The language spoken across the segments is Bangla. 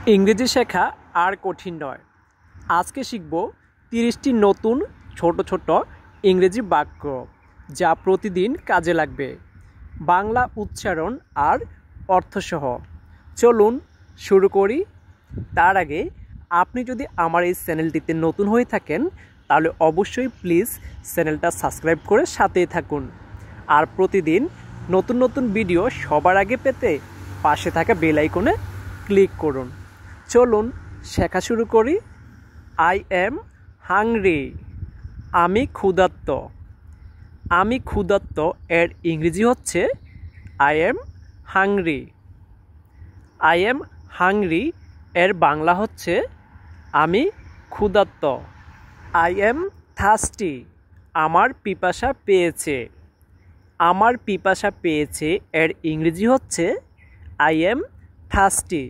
ইংরেজি শেখা আর কঠিন নয়। আজকে শিখব 30টি নতুন ছোট ছোট ইংরেজি বাক্য যা প্রতিদিন কাজে লাগবে, বাংলা উচ্চারণ আর অর্থসহ। চলুন শুরু করি। তার আগে আপনি যদি আমার এই চ্যানেলটিতে নতুন হয়ে থাকেন তাহলে অবশ্যই প্লিজ চ্যানেলটা সাবস্ক্রাইব করে সাথেই থাকুন, আর প্রতিদিন নতুন নতুন ভিডিও সবার আগে পেতে পাশে থাকা বেল আইকনে ক্লিক করুন। চলুন শেখা শুরু করি। আই এম হাংরি, আমি ক্ষুধার্ত। আমি ক্ষুধার্ত এর ইংরেজি হচ্ছে I am hungry. I am hungry এর বাংলা হচ্ছে আমি ক্ষুধার্ত। আই এম থার্স্টি, আমার পিপাসা পেয়েছে। আমার পিপাসা পেয়েছে এর ইংরেজি হচ্ছে I am thirsty.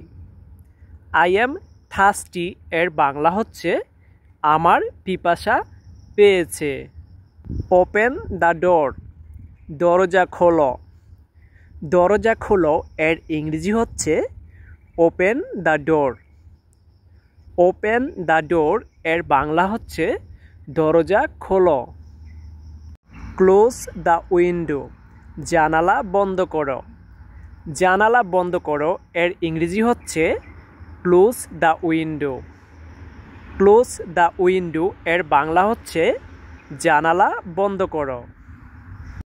I am thirsty এর বাংলা হচ্ছে আমার পিপাসা পেয়েছে। ওপেন দ্য ডোর, দরজা খোলো। দরজা খোলো এর ইংরেজি হচ্ছে open the door. Open the door এর বাংলা হচ্ছে দরজা খোলো। ক্লোজ দ্য উইন্ডো, জানালা বন্ধ করো। জানালা বন্ধ করো এর ইংরেজি হচ্ছে close the window. Close the window এর বাংলা হচ্ছে জানালা বন্ধ করো।